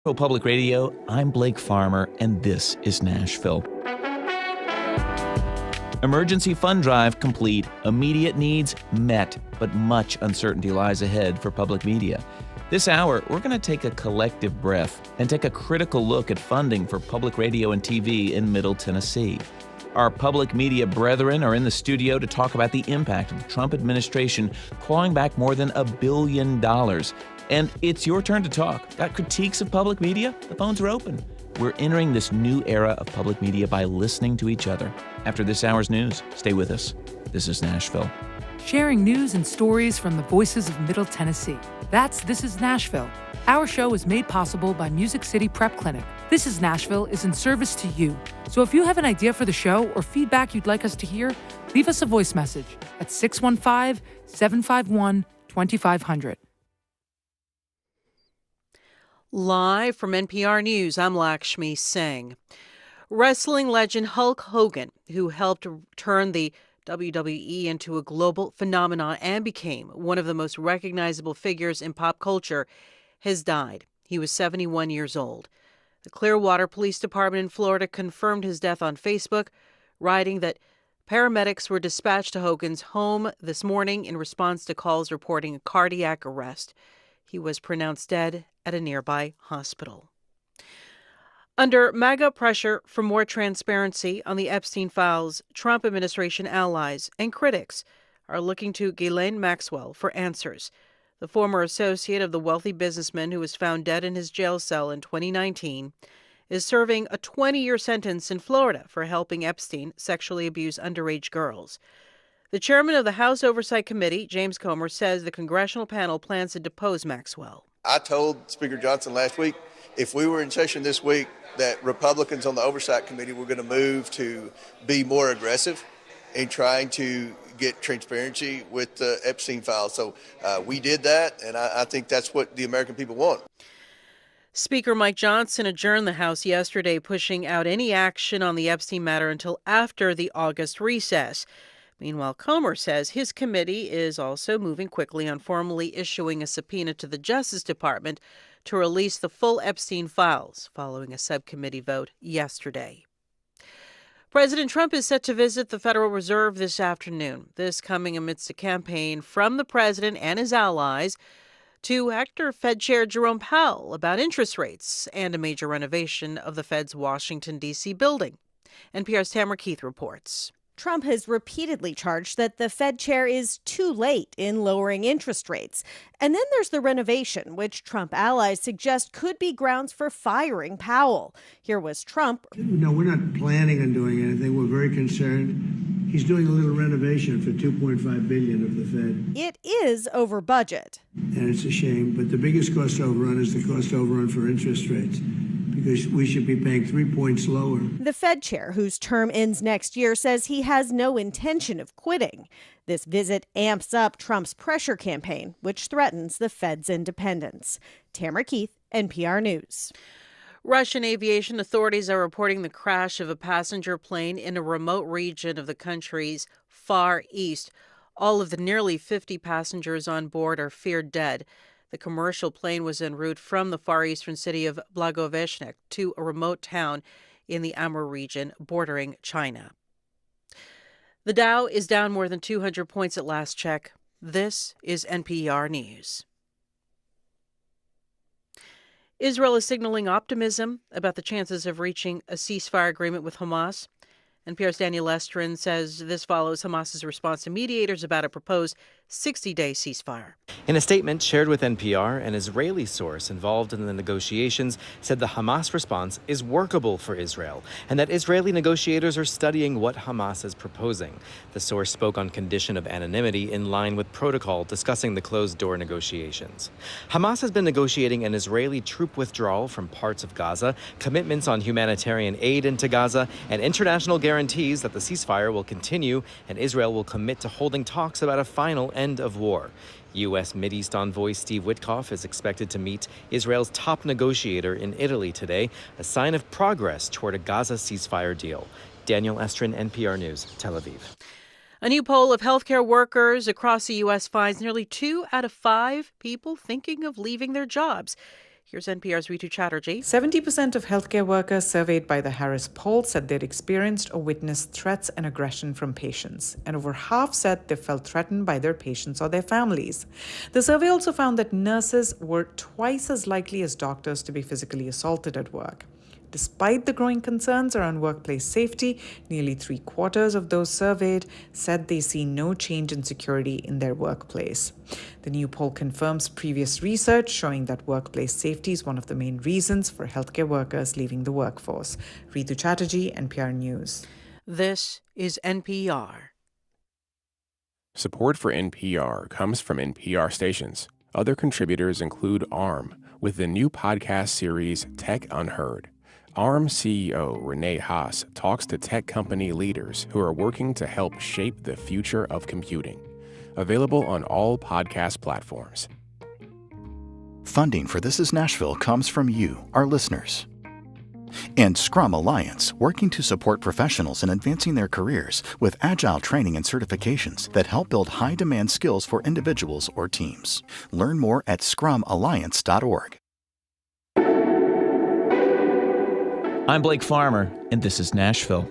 Public Radio, I'm Blake Farmer, and this is Nashville. Emergency fund drive complete, immediate needs met, but much uncertainty lies ahead for public media. This hour, we're going to take a collective breath and take a critical look at funding for public radio and TV in Middle Tennessee. Our public media brethren are in the studio to talk about the impact of the Trump administration clawing back more than $1 billion. And it's your turn to talk. Got critiques of public media? The phones are open. We're entering this new era of public media by listening to each other. After this hour's news, stay with us. This is Nashville. Sharing news and stories from the voices of Middle Tennessee. That's This is Nashville. Our show is made possible by Music City Prep Clinic. This is Nashville is in service to you. So if you have an idea for the show or feedback you'd like us to hear, leave us a voice message at 615-751-2500. Live from NPR News, I'm Lakshmi Singh. Wrestling legend Hulk Hogan, who helped turn the WWE into a global phenomenon and became one of the most recognizable figures in pop culture, has died. He was 71 years old. The Clearwater Police Department in Florida confirmed his death on Facebook, writing that paramedics were dispatched to Hogan's home this morning in response to calls reporting a cardiac arrest. He was pronounced dead at a nearby hospital. Under MAGA pressure for more transparency on the Epstein files, Trump administration allies and critics are looking to Ghislaine Maxwell for answers. The former associate of the wealthy businessman who was found dead in his jail cell in 2019 is serving a 20-year sentence in Florida for helping Epstein sexually abuse underage girls. The chairman of the House Oversight Committee, James Comer, says the congressional panel plans to depose Maxwell. I told Speaker Johnson last week, if we were in session this week, that Republicans on the Oversight Committee were going to move to be more aggressive in trying to get transparency with the Epstein files. So we did that, and I think that's what the American people want. Speaker Mike Johnson adjourned the House yesterday, pushing out any action on the Epstein matter until after the August recess. Meanwhile, Comer says his committee is also moving quickly on formally issuing a subpoena to the Justice Department to release the full Epstein files following a subcommittee vote yesterday. President Trump is set to visit the Federal Reserve this afternoon, this coming amidst a campaign from the president and his allies to hector Fed Chair Jerome Powell about interest rates and a major renovation of the Fed's Washington, D.C. building. NPR's Tamara Keith reports. Trump has repeatedly charged that the Fed chair is too late in lowering interest rates. And then there's the renovation, which Trump allies suggest could be grounds for firing Powell. Here was Trump. No, we're not planning on doing anything. We're very concerned. He's doing a little renovation for $2.5 billion of the Fed. It is over budget. And it's a shame. But the biggest cost overrun is the cost overrun for interest rates, because we should be paying 3 points lower. The Fed chair, whose term ends next year, says he has no intention of quitting. This visit amps up Trump's pressure campaign, which threatens the Fed's independence. Tamara Keith, NPR News. Russian aviation authorities are reporting the crash of a passenger plane in a remote region of the country's Far East. All of the nearly 50 passengers on board are feared dead. The commercial plane was en route from the far eastern city of Blagoveshnik to a remote town in the Amur region bordering China. The Dow is down more than 200 points at last check. This is NPR News. Israel is signaling optimism about the chances of reaching a ceasefire agreement with Hamas. NPR's Daniel Estrin says this follows Hamas's response to mediators about a proposed 60-day ceasefire. In a statement shared with NPR, an Israeli source involved in the negotiations said the Hamas response is workable for Israel and that Israeli negotiators are studying what Hamas is proposing. The source spoke on condition of anonymity in line with protocol discussing the closed-door negotiations. Hamas has been negotiating an Israeli troop withdrawal from parts of Gaza, commitments on humanitarian aid into Gaza, and international guarantees that the ceasefire will continue and Israel will commit to holding talks about a final end of war. U.S. Mideast envoy Steve Witkoff is expected to meet Israel's top negotiator in Italy today, a sign of progress toward a Gaza ceasefire deal. Daniel Estrin, NPR News, Tel Aviv. A new poll of healthcare workers across the U.S. finds nearly 2 out of 5 people thinking of leaving their jobs. Here's NPR's Ritu Chatterjee. 70% of healthcare workers surveyed by the Harris poll said they'd experienced or witnessed threats and aggression from patients, and over half said they felt threatened by their patients or their families. The survey also found that nurses were twice as likely as doctors to be physically assaulted at work. Despite the growing concerns around workplace safety, nearly 3/4 of those surveyed said they see no change in security in their workplace. The new poll confirms previous research showing that workplace safety is one of the main reasons for healthcare workers leaving the workforce. Ritu Chatterjee, NPR News. This is NPR. Support for NPR comes from NPR stations. Other contributors include ARM, with the new podcast series Tech Unheard. ARM CEO Renee Haas talks to tech company leaders who are working to help shape the future of computing. Available on all podcast platforms. Funding for This Is Nashville comes from you, our listeners. And Scrum Alliance, working to support professionals in advancing their careers with agile training and certifications that help build high-demand skills for individuals or teams. Learn more at scrumalliance.org. I'm Blake Farmer, and this is Nashville.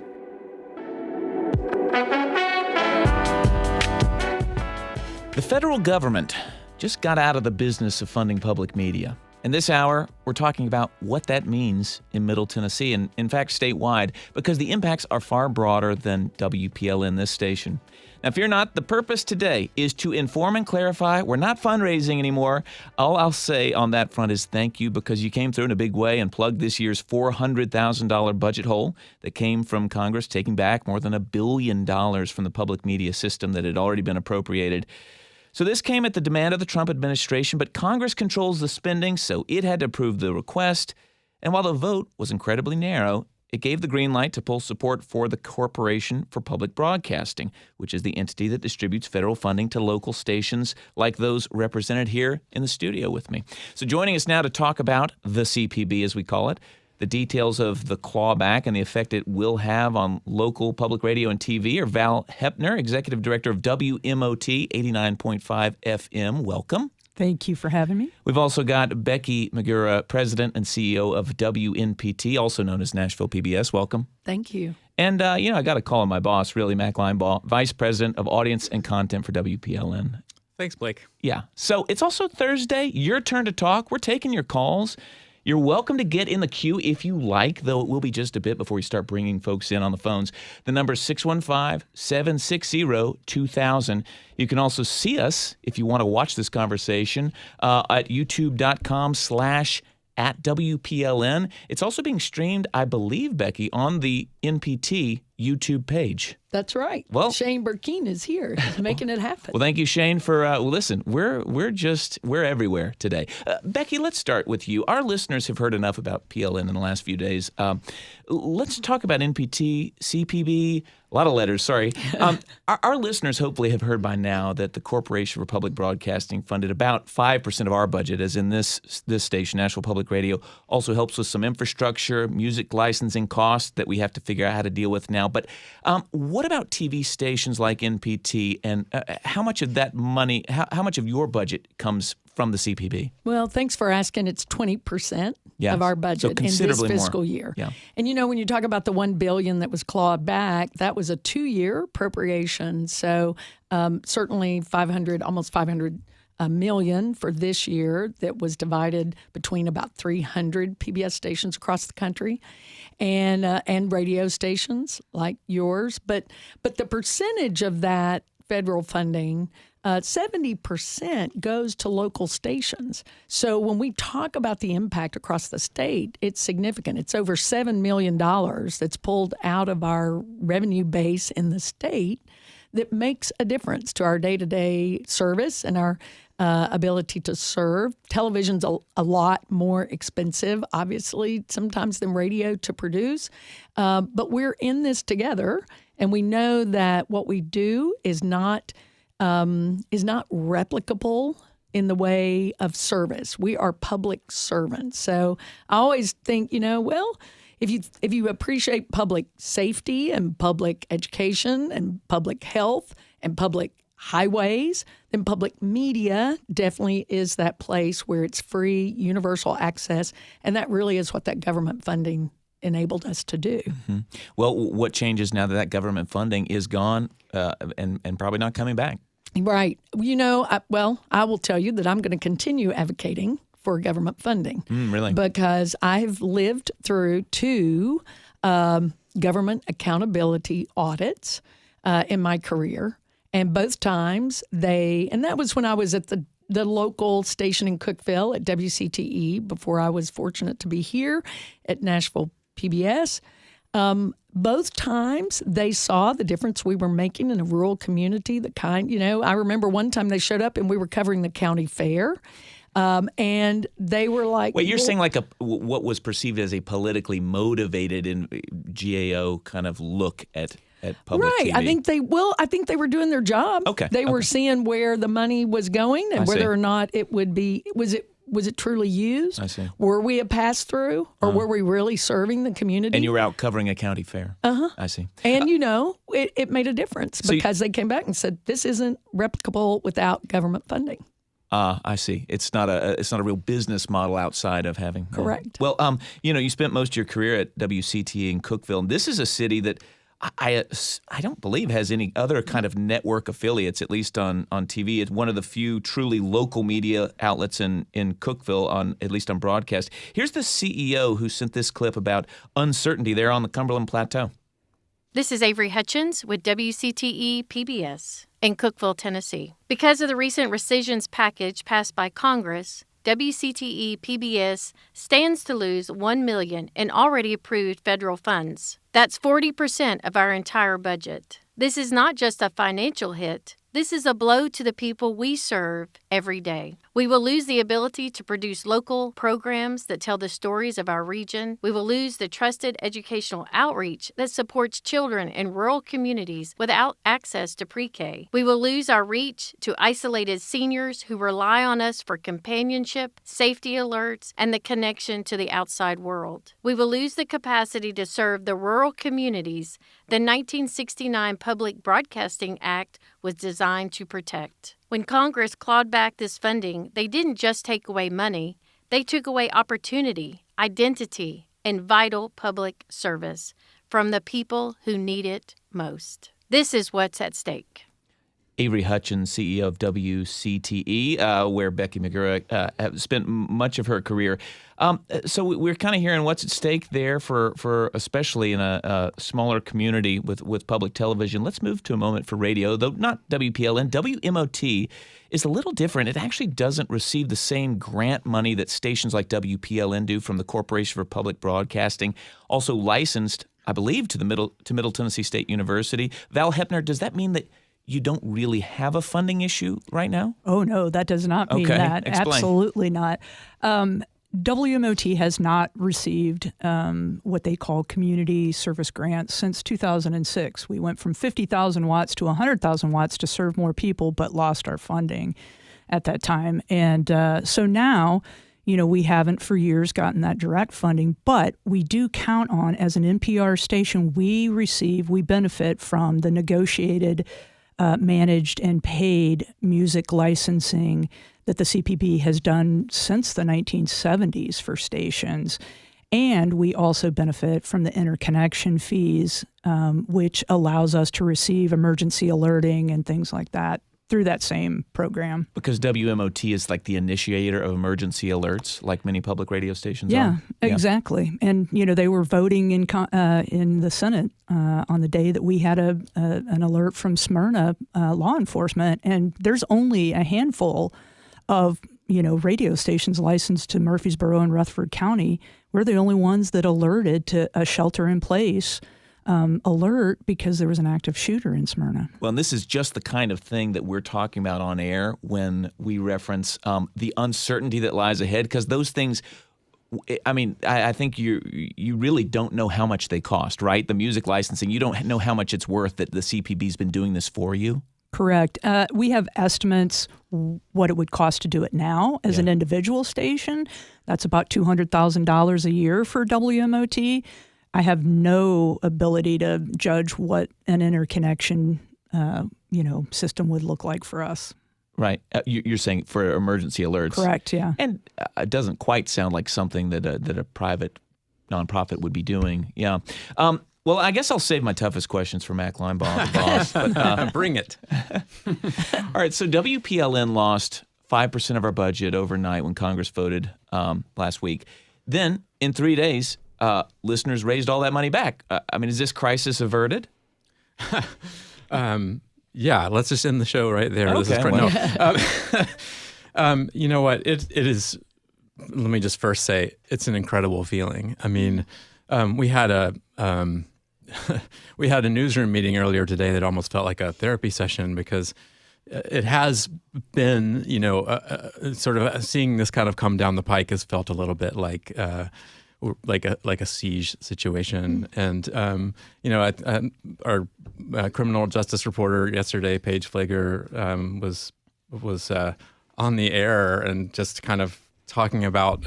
The federal government just got out of the business of funding public media. In this hour, we're talking about what that means in Middle Tennessee, and in fact statewide, because the impacts are far broader than WPLN, this station. Now, fear not, the purpose today is to inform and clarify. We're not fundraising anymore. All I'll say on that front is thank you, because you came through in a big way and plugged this year's $400,000 budget hole that came from Congress, taking back more than $1 billion from the public media system that had already been appropriated. So this came at the demand of the Trump administration, but Congress controls the spending, so it had to approve the request. And while the vote was incredibly narrow, it gave the green light to pull support for the Corporation for Public Broadcasting, which is the entity that distributes federal funding to local stations like those represented here in the studio with me. So joining us now to talk about the CPB, as we call it, the details of the clawback and the effect it will have on local public radio and TV are Val Hoeppner, Executive Director of WMOT 89.5 FM. Welcome. Thank you for having me. We've also got Becky Magura, President and CEO of WNPT, also known as Nashville PBS. Welcome. Thank you. And, I got to call him my boss, really, Mack, Linebaugh, Vice President of Audience and Content for WPLN. Thanks, Blake. Yeah. So it's also Thursday. Your turn to talk. We're taking your calls. You're welcome to get in the queue if you like, though it will be just a bit before we start bringing folks in on the phones. The number is 615-760-2000. You can also see us if you want to watch this conversation at youtube.com/@WPLN. It's also being streamed, I believe, Becky, on the NPT YouTube page. That's right. Well, Shane Burkeen is here. He's making it happen. Well, thank you, Shane, for listen. We're everywhere today. Becky, let's start with you. Our listeners have heard enough about PLN in the last few days. Let's talk about NPT, CPB. A lot of letters, sorry. Our listeners hopefully have heard by now that the Corporation for Public Broadcasting funded about 5% of our budget, as in this station, Nashville Public Radio, also helps with some infrastructure, music licensing costs that we have to figure out how to deal with now. But what about TV stations like NPT, and how much of that money, how much of your budget comes from the CPB? Well, thanks for asking. It's 20% of our budget in this fiscal year. Yeah. And when you talk about the $1 billion that was clawed back, that was a 2-year appropriation. So certainly almost $500 million for this year that was divided between about 300 PBS stations across the country and radio stations like yours. But the percentage of that federal funding, 70% goes to local stations. So when we talk about the impact across the state, it's significant. It's over $7 million that's pulled out of our revenue base in the state that makes a difference to our day-to-day service and our ability to serve. Television's a lot more expensive, obviously, sometimes than radio to produce. But we're in this together, and we know that what we do is not replicable in the way of service. We are public servants. So I always think, if you appreciate public safety and public education and public health and public highways, then public media definitely is that place where it's free, universal access, and that really is what that government funding enabled us to do. Mm-hmm. Well, what changes now that that government funding is gone and probably not coming back? Right. You know, I will tell you that I'm going to continue advocating for government funding. Really? Because I've lived through 2 government accountability audits in my career. And both times and that was when I was at the local station in Cookeville at WCTE before I was fortunate to be here at Nashville PBS. Both times they saw the difference we were making in a rural community. I remember one time they showed up and we were covering the county fair. And they were like, wait, you're saying like what was perceived as a politically motivated and GAO kind of look at public right. TV. I think they were doing their job. Okay. They were seeing where the money was going and whether or not it would be, was it truly used? I see. Were we a pass-through or were we really serving the community? And you were out covering a county fair. Uh-huh. I see. And, it made a difference because they came back and said, this isn't replicable without government funding. I see. It's not a real business model outside of having. Correct. Well, you spent most of your career at WCTE in Cookeville, and this is a city that I don't believe has any other kind of network affiliates, at least on TV. It's one of the few truly local media outlets in Cookeville, at least on broadcast. Here's the CEO who sent this clip about uncertainty there on the Cumberland Plateau. This is Avery Hutchins with WCTE PBS in Cookeville, Tennessee. Because of the recent rescissions package passed by Congress, WCTE PBS stands to lose $1 million in already approved federal funds. That's 40% of our entire budget. This is not just a financial hit. This is a blow to the people we serve every day. We will lose the ability to produce local programs that tell the stories of our region. We will lose the trusted educational outreach that supports children in rural communities without access to pre-K. We will lose our reach to isolated seniors who rely on us for companionship, safety alerts, and the connection to the outside world. We will lose the capacity to serve the rural communities the 1969 Public Broadcasting Act was designed to protect. When Congress clawed back this funding, they didn't just take away money, they took away opportunity, identity, and vital public service from the people who need it most. This is what's at stake. Avery Hutchins, CEO of WCTE, where Becky Magura has spent much of her career. So we're kind of hearing what's at stake there for especially in a smaller community with public television. Let's move to a moment for radio, though not WPLN. WMOT is a little different. It actually doesn't receive the same grant money that stations like WPLN do from the Corporation for Public Broadcasting, also licensed, I believe, to Middle Tennessee State University. Val Hoeppner, does that mean that you don't really have a funding issue right now? Oh, no, that does not mean that. Explain. Absolutely not. WMOT has not received what they call community service grants since 2006. We went from 50,000 watts to 100,000 watts to serve more people, but lost our funding at that time. And so now, we haven't for years gotten that direct funding, but we do count on, as an NPR station, we benefit from the negotiated managed and paid music licensing that the CPB has done since the 1970s for stations. And we also benefit from the interconnection fees, which allows us to receive emergency alerting and things like that through that same program. Because WMOT is like the initiator of emergency alerts, like many public radio stations are. Exactly. And, they were voting in the Senate on the day that we had an alert from Smyrna law enforcement. And there's only a handful of, radio stations licensed to Murfreesboro and Rutherford County. We're the only ones that alerted to a shelter-in-place alert because there was an active shooter in Smyrna. Well, and this is just the kind of thing that we're talking about on air when we reference the uncertainty that lies ahead, because those things, I think you really don't know how much they cost, right? The music licensing, you don't know how much it's worth that the CPB's been doing this for you. Correct. We have estimates what it would cost to do it now as an individual station. That's about $200,000 a year for WMOT. I have no ability to judge what an interconnection system would look like for us. Right. You're saying for emergency alerts. Correct, yeah. And it doesn't quite sound like something that a private nonprofit would be doing. Yeah. Well, I guess I'll save my toughest questions for Mack Linebaugh, the boss. But, bring it. All right. So WPLN lost 5% of our budget overnight when Congress voted last week. Then, in 3 days, listeners raised all that money back. Is this crisis averted? Yeah, let's just end the show right there. Okay, you know what? It is. Let me just first say it's an incredible feeling. We had a newsroom meeting earlier today that almost felt like a therapy session because it has been, sort of seeing this kind of come down the pike has felt a little bit like a siege situation. And our criminal justice reporter yesterday, Paige Flager, was on the air and just kind of talking about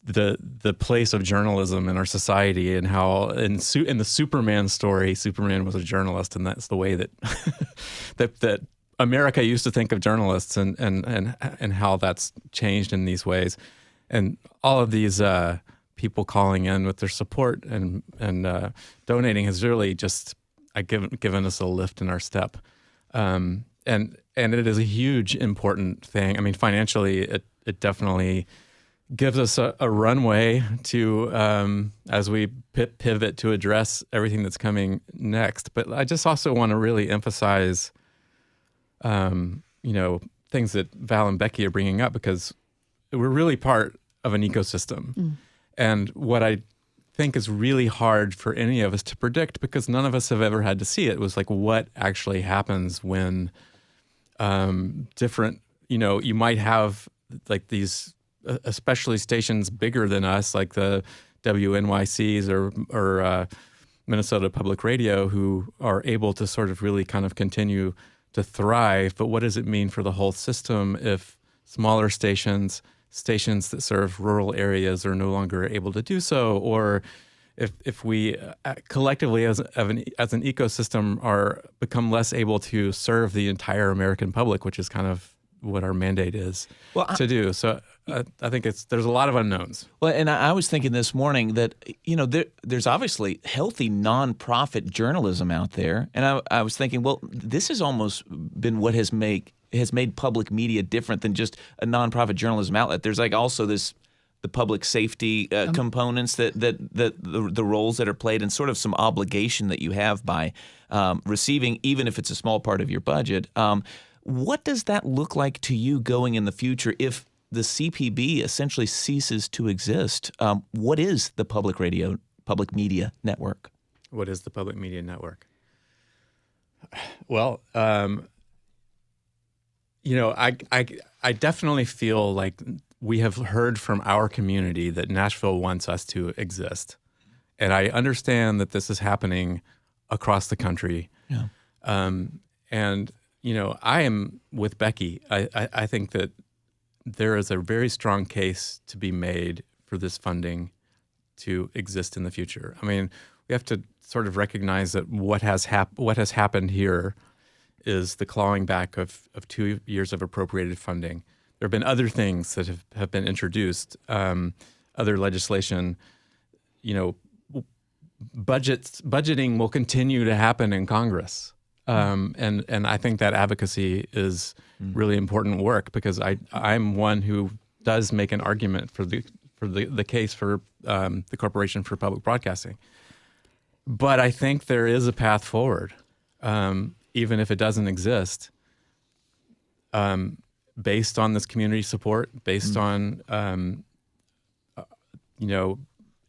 the place of journalism in our society and how in the Superman story, Superman was a journalist, and that's the way that that America used to think of journalists, and how that's changed in these ways. And all of these people calling in with their support and donating has really just given us a lift in our step. And it is a huge, important thing. Financially, it definitely gives us a runway to as we pivot to address everything that's coming next. But I just also want to really emphasize, things that Val and Becky are bringing up, because we're really part of an ecosystem. And what I think is really hard for any of us to predict, because none of us have ever had to see it, was like what actually happens when different, you might have like these, especially stations bigger than us, like the WNYCs or Minnesota Public Radio, who are able to sort of really kind of continue to thrive. But what does it mean for the whole system if smaller stations that serve rural areas are no longer able to do so, or if we collectively as an ecosystem are become less able to serve the entire American public, which is kind of what our mandate is to do. So I think there's a lot of unknowns. Well, and I was thinking this morning that, there's obviously healthy nonprofit journalism out there. And I was thinking, well, this has almost been what has made public media different than just a nonprofit journalism outlet. There's like also the public safety components that the roles that are played, and sort of some obligation that you have by receiving, even if it's a small part of your budget. What does that look like to you going in the future if the CPB essentially ceases to exist? What is the public media network? What is the public media network? Well, I definitely feel like we have heard from our community that Nashville wants us to exist. And I understand that this is happening across the country. Yeah. I am with Becky. I think that there is a very strong case to be made for this funding to exist in the future. We have to sort of recognize that what has happened here is the clawing back of 2 years of appropriated funding. There have been other things that have been introduced, other legislation. Budgeting will continue to happen in Congress. And I think that advocacy is really important work, because I'm one who does make an argument for the case for the Corporation for Public Broadcasting. But I think there is a path forward, even if it doesn't exist, based on this community support, based on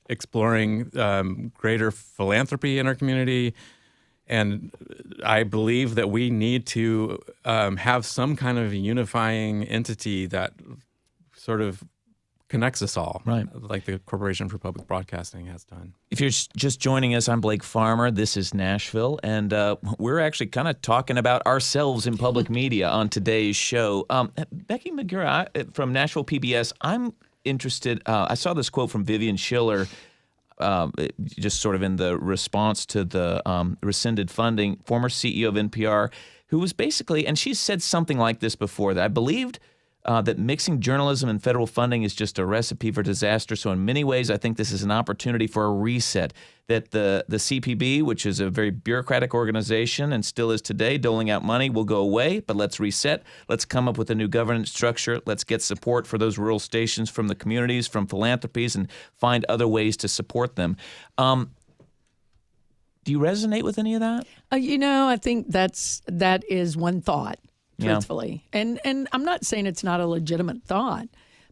exploring greater philanthropy in our community. And I believe that we need to have some kind of unifying entity that sort of connects us all, right? Like the Corporation for Public Broadcasting has done. If you're just joining us, I'm Blake Farmer. This is Nashville, and we're actually kind of talking about ourselves in public media on today's show. Becky Magura from Nashville PBS, I'm interested. I saw this quote from Vivian Schiller just sort of in the response to the rescinded funding, former CEO of NPR, who was basically, and she said something like this before, that I believed that mixing journalism and federal funding is just a recipe for disaster. So in many ways, I think this is an opportunity for a reset, that the CPB, which is a very bureaucratic organization and still is today, doling out money, will go away, but let's reset. Let's come up with a new governance structure. Let's get support for those rural stations from the communities, from philanthropies, and find other ways to support them. Do you resonate with any of that? I think that is one thought. Truthfully. Yeah. And I'm not saying it's not a legitimate thought,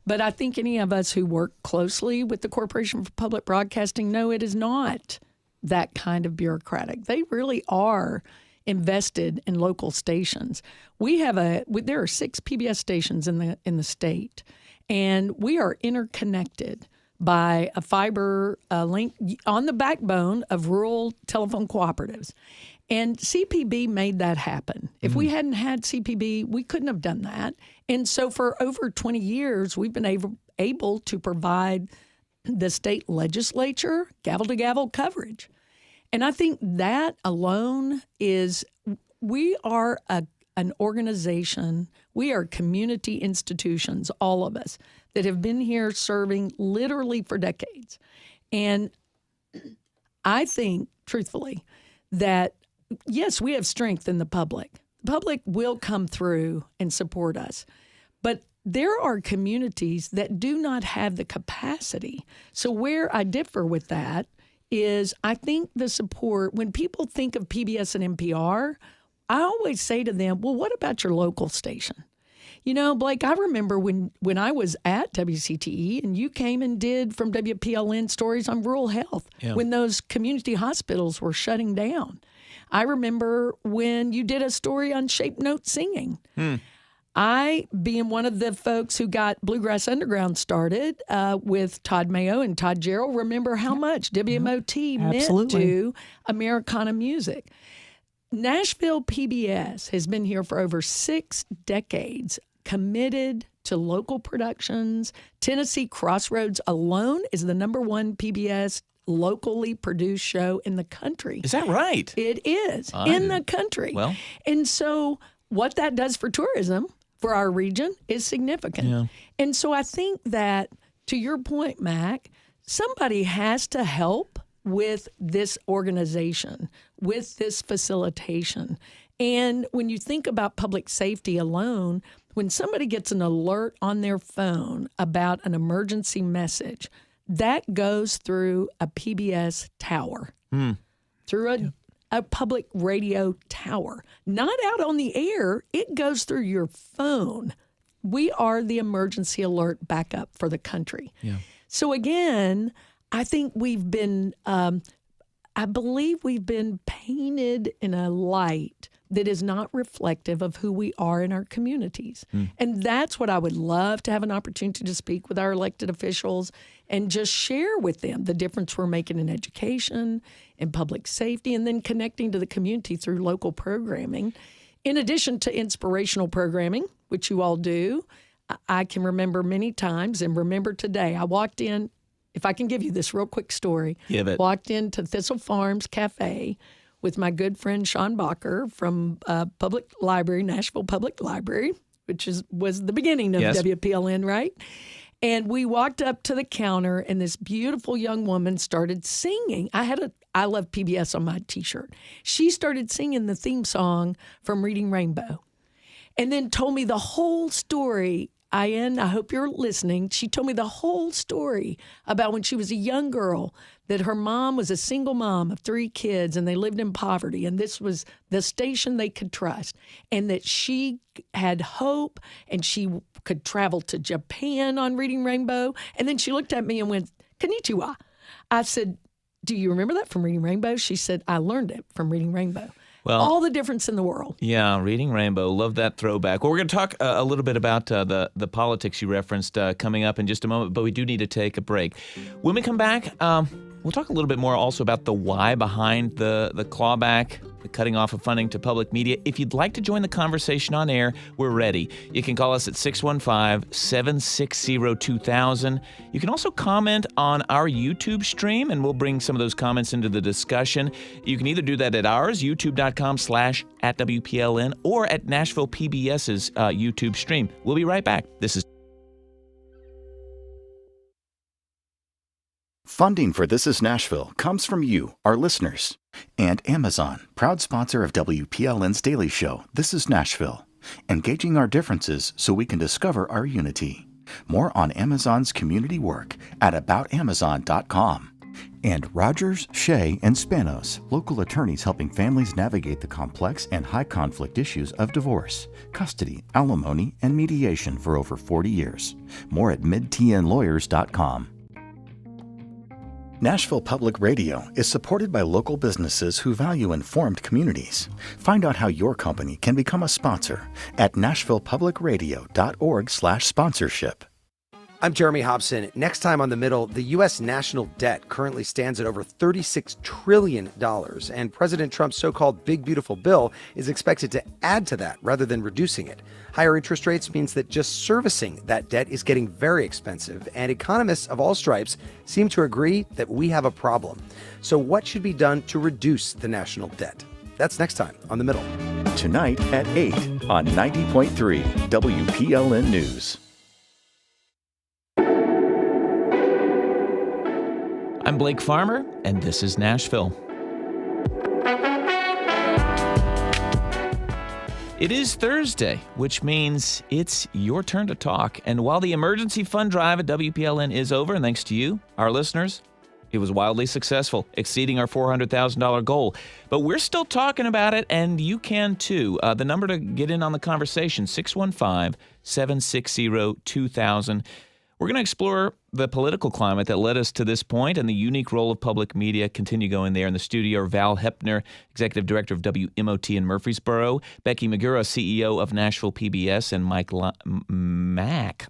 but I think any of us who work closely with the Corporation for Public Broadcasting know it is not that kind of bureaucratic. They really are invested in local stations. There are 6 PBS stations in the state, and we are interconnected by a fiber link on the backbone of rural telephone cooperatives. And CPB made that happen. If we hadn't had CPB, we couldn't have done that. And so for over 20 years, we've been able to provide the state legislature gavel-to-gavel coverage. And I think that alone is, we are an organization, we are community institutions, all of us, that have been here serving literally for decades. And I think, truthfully, that yes, we have strength in the public. The public will come through and support us. But there are communities that do not have the capacity. So where I differ with that is I think the support, when people think of PBS and NPR, I always say to them, well, what about your local station? Blake, I remember when I was at WCTE and you came and did from WPLN stories on rural health when those community hospitals were shutting down. I remember when you did a story on shape note singing. I, being one of the folks who got Bluegrass Underground started with Todd Mayo and Todd Jarrell, remember how much WMOT meant to Americana music. Nashville PBS has been here for over 6 decades, committed to local productions. Tennessee Crossroads alone is the #1 PBS locally produced show in the country. Is that right? It is in the country. Well, and so what that does for tourism for our region is significant. Yeah. And so I think that, to your point, Mack, somebody has to help with this organization, with this facilitation. And when you think about public safety alone, when somebody gets an alert on their phone about an emergency message, that goes through a PBS tower, through a public radio tower, not out on the air. It goes through your phone. We are the emergency alert backup for the country. Yeah. So again, I think we've been, I believe we've been painted in a light that is not reflective of who we are in our communities. And that's what I would love to have an opportunity to speak with our elected officials and just share with them the difference we're making in education, in public safety, and then connecting to the community through local programming. In addition to inspirational programming, which you all do, I can remember many times and remember today, I walked in, if I can give you this real quick story, walked into Thistle Farms Cafe with my good friend Sean Bacher from Public Library, Nashville Public Library, which was the beginning of WPLN, right? And we walked up to the counter, and this beautiful young woman started singing. I had a I Love PBS on my T-shirt. She started singing the theme song from Reading Rainbow, and then told me the whole story. I hope you're listening. She told me the whole story about when she was a young girl, that her mom was a single mom of 3 kids and they lived in poverty, and this was the station they could trust, and that she had hope and she could travel to Japan on Reading Rainbow. And then she looked at me and went, "Konnichiwa." I said, "Do you remember that from Reading Rainbow?" She said, "I learned it from Reading Rainbow." Well, all the difference in the world. Yeah, Reading Rainbow. Love that throwback. Well, we're going to talk a little bit about the politics you referenced coming up in just a moment, but we do need to take a break. When we come back, we'll talk a little bit more also about the why behind the clawback the cutting off of funding to public media. If you'd like to join the conversation on air, we're ready. You can call us at 615-760-2000. You can also comment on our YouTube stream, and we'll bring some of those comments into the discussion. You can either do that at ours, youtube.com/@WPLN, or at Nashville PBS's YouTube stream. We'll be right back. This is Funding for This Is Nashville comes from you, our listeners, and Amazon, proud sponsor of WPLN's daily show, This Is Nashville, engaging our differences so we can discover our unity. More on Amazon's community work at aboutamazon.com. And Rogers, Shea, and Spanos, local attorneys helping families navigate the complex and high-conflict issues of divorce, custody, alimony, and mediation for over 40 years. More at midtnlawyers.com. Nashville Public Radio is supported by local businesses who value informed communities. Find out how your company can become a sponsor at nashvillepublicradio.org/sponsorship. I'm Jeremy Hobson. Next time on The Middle, the U.S. national debt currently stands at over $36 trillion, and President Trump's so-called Big Beautiful Bill is expected to add to that rather than reducing it. Higher interest rates means that just servicing that debt is getting very expensive, and economists of all stripes seem to agree that we have a problem. So what should be done to reduce the national debt? That's next time on The Middle. Tonight at 8 on 90.3 WPLN News. I'm Blake Farmer, and this is Nashville. It is Thursday, which means it's your turn to talk. And while the emergency fund drive at WPLN is over, and thanks to you, our listeners, it was wildly successful, exceeding our $400,000 goal. But we're still talking about it, and you can too. The number to get in on the conversation, 615-760-2000. We're going to explore the political climate that led us to this point and the unique role of public media. Continue going there. In the studio are Val Hoeppner, Executive Director of WMOT in Murfreesboro, Becky Magura, CEO of Nashville PBS, and Mack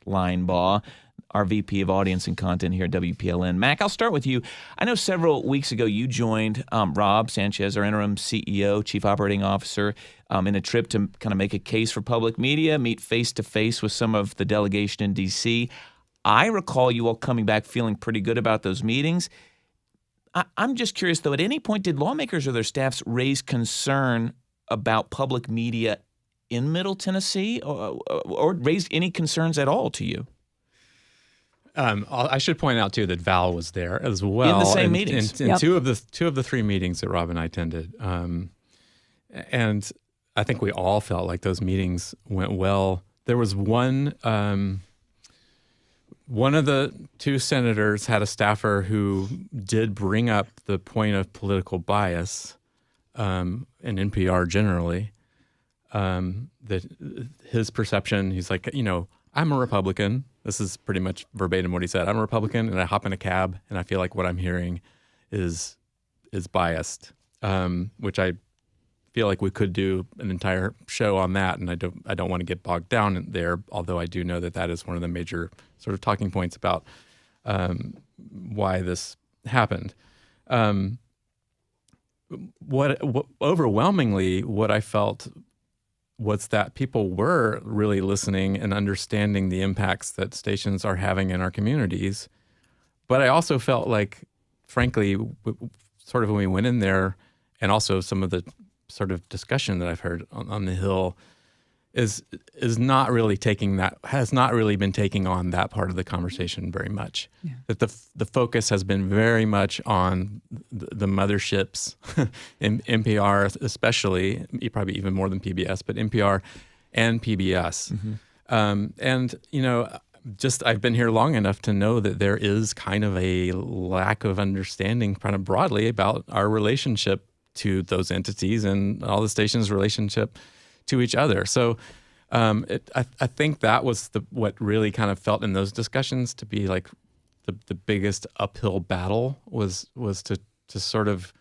Linebaugh, our VP of Audience and Content here at WPLN. Mack, I'll start with you. I know several weeks ago you joined Rob Sanchez, our interim CEO, Chief Operating Officer, in a trip to kind of make a case for public media, meet face-to-face with some of the delegation in D.C. I recall you all coming back feeling pretty good about those meetings. I'm just curious, though, at any point did lawmakers or their staffs raise concern about public media in Middle Tennessee or raise any concerns at all to you? I should point out, too, that Val was there as well. In the same meetings. In two of the three meetings that Rob and I attended. And I think we all felt like those meetings went well. There was one of the two senators had a staffer who did bring up the point of political bias in NPR generally, that his perception, he's like, I'm a Republican. This is pretty much verbatim what he said. I'm a Republican, and I hop in a cab, and I feel like what I'm hearing is biased, which I feel like we could do an entire show on that, and I don't want to get bogged down there, although I do know that is one of the major sort of talking points about why this happened. What overwhelmingly, what I felt was that people were really listening and understanding the impacts that stations are having in our communities. But I also felt like, frankly, sort of when we went in there, and also some of the sort of discussion that I've heard on the Hill has not really been taking on that part of the conversation very much. Yeah. That the focus has been very much on the motherships, in NPR especially, probably even more than PBS, but NPR and PBS. Mm-hmm. And I've been here long enough to know that there is kind of a lack of understanding kind of broadly about our relationship to those entities and all the stations' relationship to each other. So I think that was what really kind of felt in those discussions to be like the biggest uphill battle was to sort of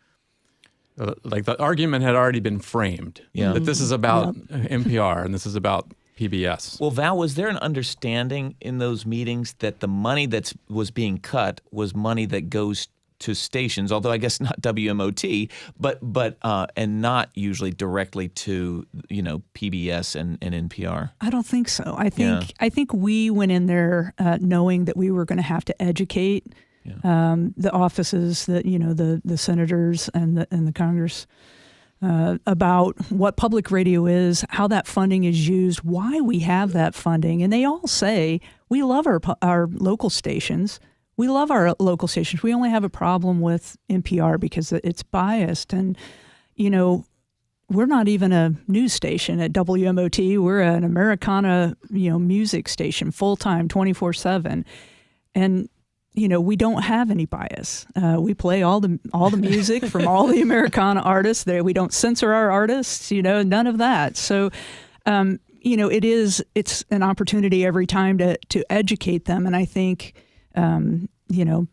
like the argument had already been framed. Yeah. That this is about NPR and this is about PBS. Well, Val, was there an understanding in those meetings that the money that was being cut was money that goes to stations, although I guess not WMOT, but and not usually directly to PBS and NPR. I don't think so. I think we went in there knowing that we were going to have to educate the offices, the senators and the Congress about what public radio is, how that funding is used, why we have that funding, and they all say we love our local stations. We love our local stations. We only have a problem with NPR because it's biased. And, we're not even a news station at WMOT. We're an Americana, music station, full-time, 24/7. And, we don't have any bias. We play all the music from all the Americana artists. We don't censor our artists, none of that. So, it's an opportunity every time to educate them. And I think,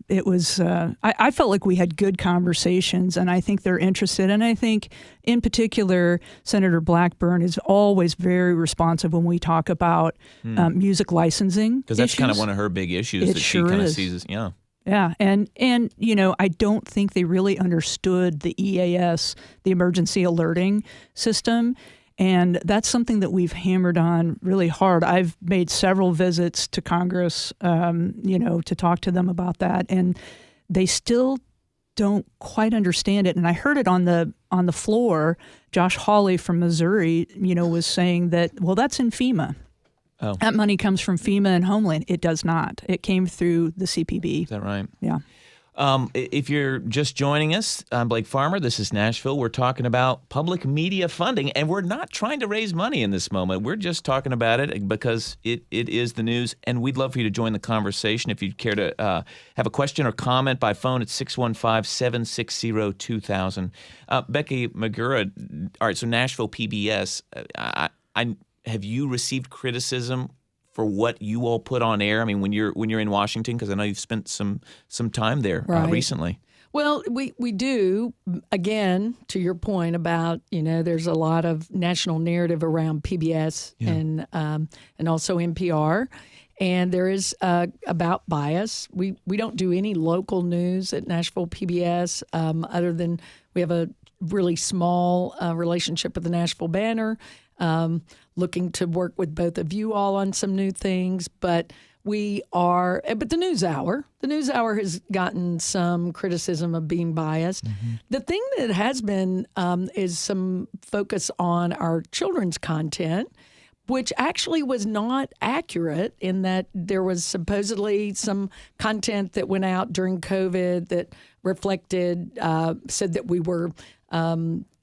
it was, I felt like we had good conversations, and I think they're interested. And I think in particular, Senator Blackburn is always very responsive when we talk about music licensing. Because that's kind of one of her big issues that she kind of sees. Yeah. Yeah. And I don't think they really understood the EAS, the emergency alerting system. And that's something that we've hammered on really hard. I've made several visits to Congress, to talk to them about that, and they still don't quite understand it. And I heard it on the floor. Josh Hawley from Missouri, was saying that, well, that's in FEMA. Oh. That money comes from FEMA and Homeland. It does not. It came through the CPB. Is that right? Yeah. If you're just joining us, I'm Blake Farmer. This is Nashville. We're talking about public media funding, and we're not trying to raise money in this moment. We're just talking about it because it is the news, and we'd love for you to join the conversation. If you'd care to have a question or comment by phone, it's 615-760-2000. Becky, Magura, all right, so Nashville PBS, have you received criticism for what you all put on air? I mean, when you're in Washington, because I know you've spent some time there recently. Well, we do. Again, to your point about there's a lot of national narrative around PBS and also NPR, and there is about bias. We don't do any local news at Nashville PBS other than we have a really small relationship with the Nashville Banner. Looking to work with both of you all on some new things, but the News Hour has gotten some criticism of being biased. Mm-hmm. The thing that has been is some focus on our children's content, which actually was not accurate in that there was supposedly some content that went out during COVID that reflected, said that we were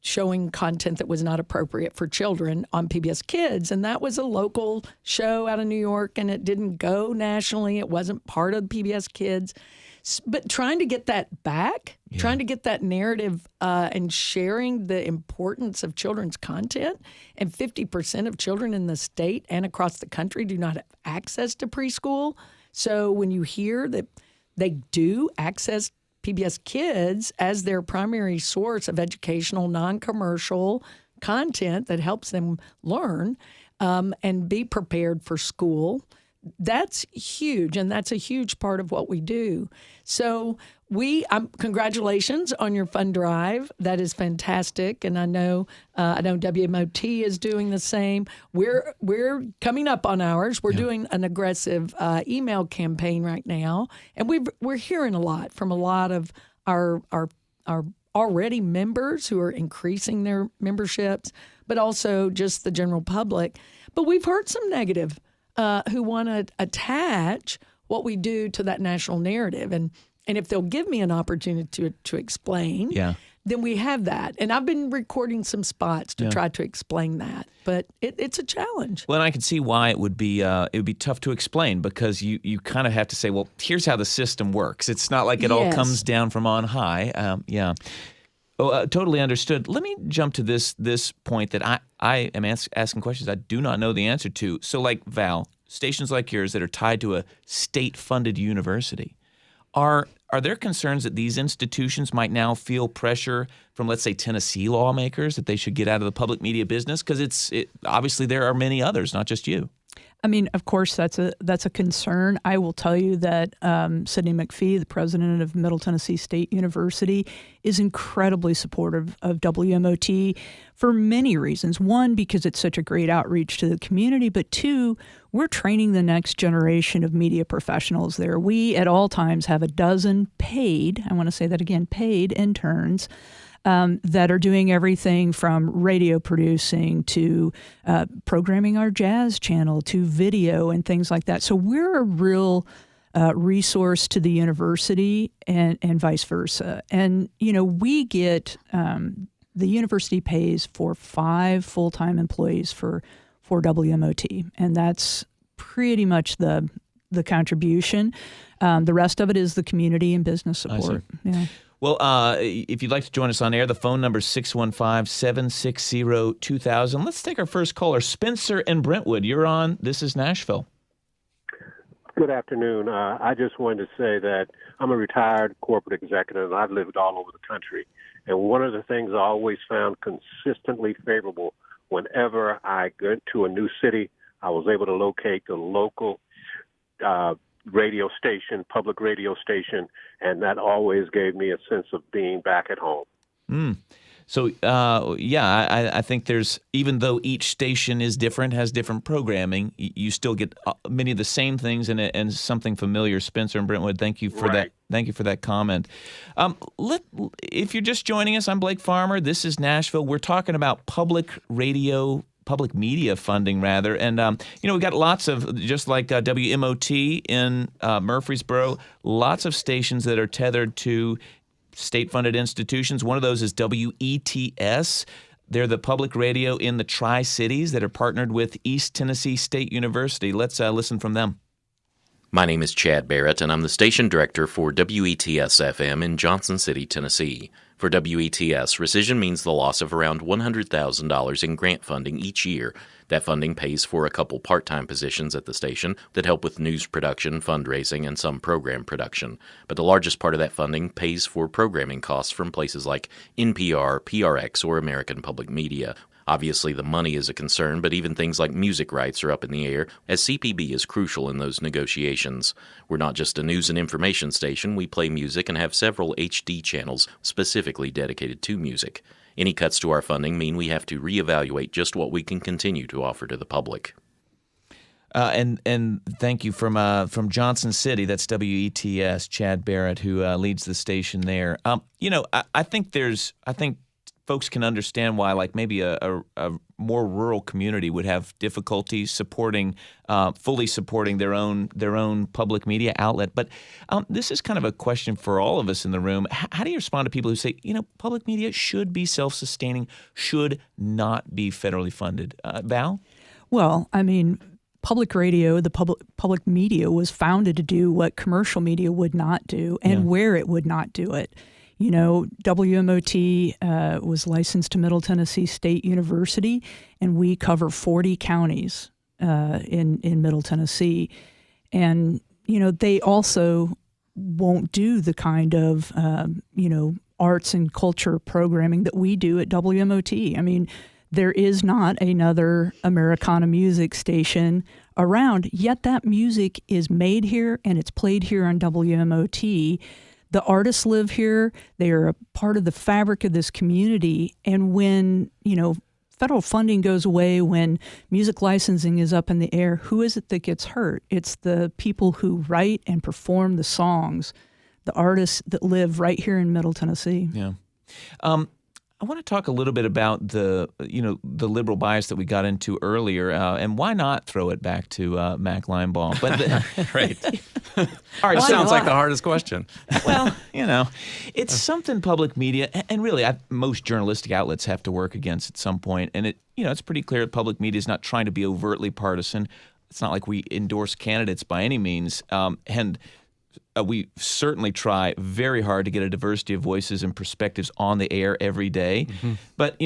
showing content that was not appropriate for children on PBS Kids. And that was a local show out of New York, and it didn't go nationally. It wasn't part of PBS Kids. But trying to get that back, trying to get that narrative and sharing the importance of children's content. And 50% of children in the state and across the country do not have access to preschool. So when you hear that they do access PBS Kids as their primary source of educational, non-commercial content that helps them learn and be prepared for school, that's huge, and that's a huge part of what we do. So congratulations on your fund drive. That is fantastic, and I know WMOT is doing the same. We're coming up on ours. We're doing an aggressive email campaign right now, and we're hearing a lot from a lot of our already members who are increasing their memberships, but also just the general public. But we've heard some negative who want to attach what we do to that national narrative. And if they'll give me an opportunity to explain, then we have that. And I've been recording some spots to try to explain that. But it's a challenge. Well, and I can see why it would be tough to explain, because you kind of have to say, well, here's how the system works. It's not like it all comes down from on high. Totally understood. Let me jump to this point that I am asking questions I do not know the answer to. So like Val, stations like yours that are tied to a state-funded university, are there concerns that these institutions might now feel pressure from, let's say, Tennessee lawmakers that they should get out of the public media business? Because obviously there are many others, not just you. I mean, of course, that's a concern. I will tell you that Sidney McPhee, the president of Middle Tennessee State University, is incredibly supportive of WMOT for many reasons. One, because it's such a great outreach to the community, but two, we're training the next generation of media professionals there. We, at all times, have a dozen paid, I want to say that again, paid interns that are doing everything from radio producing to programming our jazz channel to video and things like that. So we're a real resource to the university and vice versa. And, we get, the university pays for 5 full-time employees for WMOT, and that's pretty much the contribution. The rest of it is the community and business support. Yeah. Well, if you'd like to join us on air, the phone number is 615-760-2000. Let's take our first caller, Spencer in Brentwood. You're on. This is Nashville. Good afternoon. I just wanted to say that I'm a retired corporate executive, and I've lived all over the country. And one of the things I always found consistently favorable whenever I went to a new city, I was able to locate the local radio station, public radio station, and that always gave me a sense of being back at home. So, I think there's, even though each station is different, has different programming, you still get many of the same things and something familiar. Spencer and Brentwood, thank you for that. Thank you for that comment. If you're just joining us, I'm Blake Farmer. This is Nashville. We're talking about public media funding, rather. And, we got lots of, just like WMOT in Murfreesboro, lots of stations that are tethered to state-funded institutions. One of those is WETS. They're the public radio in the Tri-Cities that are partnered with East Tennessee State University. Let's listen from them. My name is Chad Barrett, and I'm the station director for WETS-FM in Johnson City, Tennessee. For WETS, rescission means the loss of around $100,000 in grant funding each year. That funding pays for a couple part-time positions at the station that help with news production, fundraising, and some program production. But the largest part of that funding pays for programming costs from places like NPR, PRX, or American Public Media. Obviously, the money is a concern, but even things like music rights are up in the air, as CPB is crucial in those negotiations. We're not just a news and information station. We play music and have several HD channels specifically dedicated to music. Any cuts to our funding mean we have to reevaluate just what we can continue to offer to the public. And thank you from Johnson City. That's WETS, Chad Barrett, who leads the station there. I think folks can understand why, like, maybe a more rural community would have difficulty fully supporting their own public media outlet. But this is kind of a question for all of us in the room. How do you respond to people who say, public media should be self-sustaining, should not be federally funded? Val? Well, I mean, public radio, the public media was founded to do what commercial media would not do and where it would not do it. WMOT was licensed to Middle Tennessee State University, and we cover 40 counties in Middle Tennessee. And, they also won't do the kind of, arts and culture programming that we do at WMOT. I mean, there is not another Americana music station around, yet that music is made here and it's played here on WMOT. The artists live here. They are a part of the fabric of this community. And when, federal funding goes away, when music licensing is up in the air, who is it that gets hurt? It's the people who write and perform the songs, the artists that live right here in Middle Tennessee. Yeah. I want to talk a little bit about the liberal bias that we got into earlier, and why not throw it back to Mack Linebaugh? But right. All right, sounds like the hardest question. Well, it's something public media, and really most journalistic outlets have to work against at some point. And it's pretty clear that public media is not trying to be overtly partisan. It's not like we endorse candidates by any means, and we certainly try very hard to get a diversity of voices and perspectives on the air every day. Mm-hmm. But,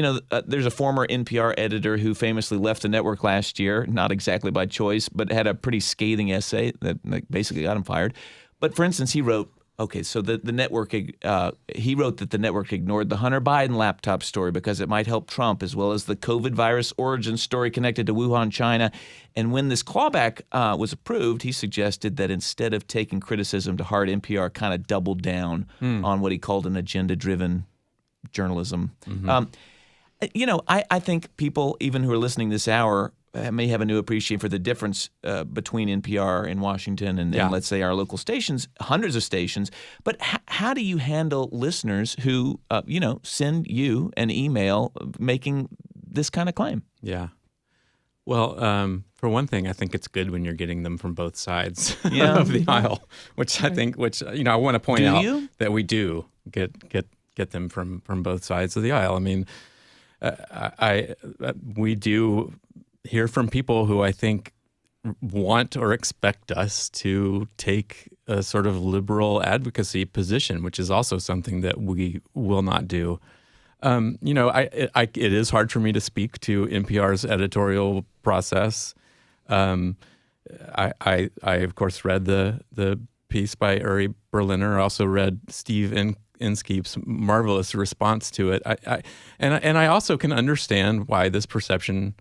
there's a former NPR editor who famously left the network last year, not exactly by choice, but had a pretty scathing essay that basically got him fired. But, for instance, he wrote, Okay, so the network, he wrote that the network ignored the Hunter Biden laptop story because it might help Trump, as well as the COVID virus origin story connected to Wuhan, China. And when this clawback was approved, he suggested that instead of taking criticism to heart, NPR kind of doubled down on what he called an agenda-driven journalism. I think people, even who are listening this hour, may have a new appreciation for the difference between NPR in Washington and let's say our local stations, hundreds of stations. But how do you handle listeners who, send you an email making this kind of claim? Yeah. Well, for one thing, I think it's good when you're getting them from both sides of the aisle, which I want to point out that we do get them from both sides of the aisle. I mean, we do hear from people who I think want or expect us to take a sort of liberal advocacy position, which is also something that we will not do. It is hard for me to speak to NPR's editorial process. I of course read the piece by Uri Berliner. I also read Steve Inskeep's marvelous response to it. I also can understand why this perception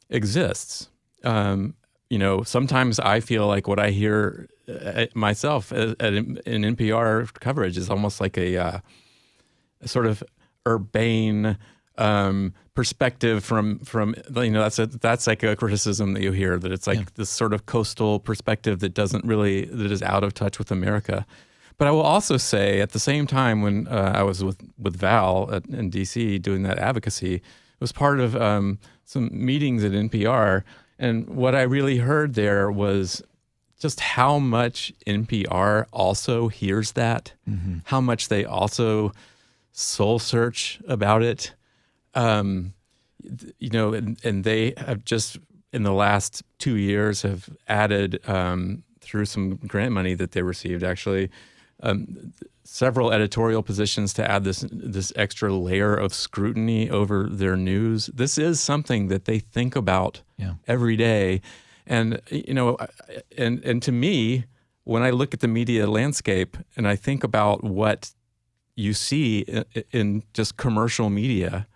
exists. Sometimes I feel like what I hear myself in NPR coverage is almost like a sort of urbane perspective from that's like a criticism that you hear, that it's like this sort of coastal perspective that is out of touch with America. But I will also say at the same time, when I was with Val in DC doing that advocacy, it was part of some meetings at NPR, and what I really heard there was just how much NPR also hears that, how much they also soul search about it, and they have just in the last 2 years have added through some grant money that they received actually. Several editorial positions to add this extra layer of scrutiny over their news. This is something that they think about every day, and and to me, when I look at the media landscape and I think about what you see in just commercial media,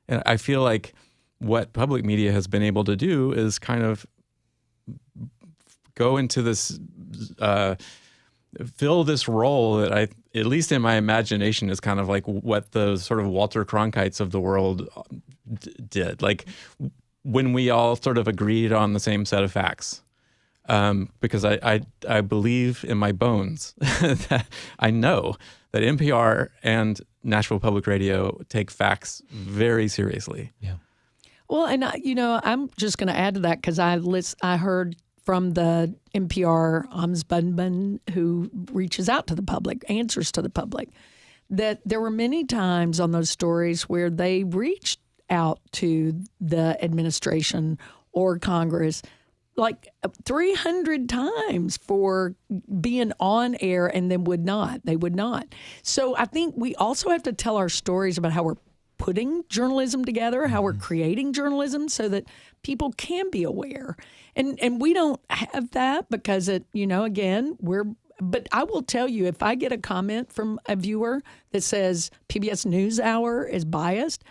and I feel like what public media has been able to do is kind of go into this. Fill this role that at least in my imagination, is kind of like what the sort of Walter Cronkites of the world did. Like when we all sort of agreed on the same set of facts. Because I believe in my bones that I know that NPR and Nashville Public Radio take facts very seriously. Yeah. Well, and I'm just going to add to that because I heard from the NPR ombudsman who reaches out to the public, answers to the public, that there were many times on those stories where they reached out to the administration or Congress like 300 times for being on air and then they would not. So I think we also have to tell our stories about how we're putting journalism together, how we're creating journalism so that people can be aware. And we don't have that because but I will tell you, if I get a comment from a viewer that says PBS NewsHour is biased,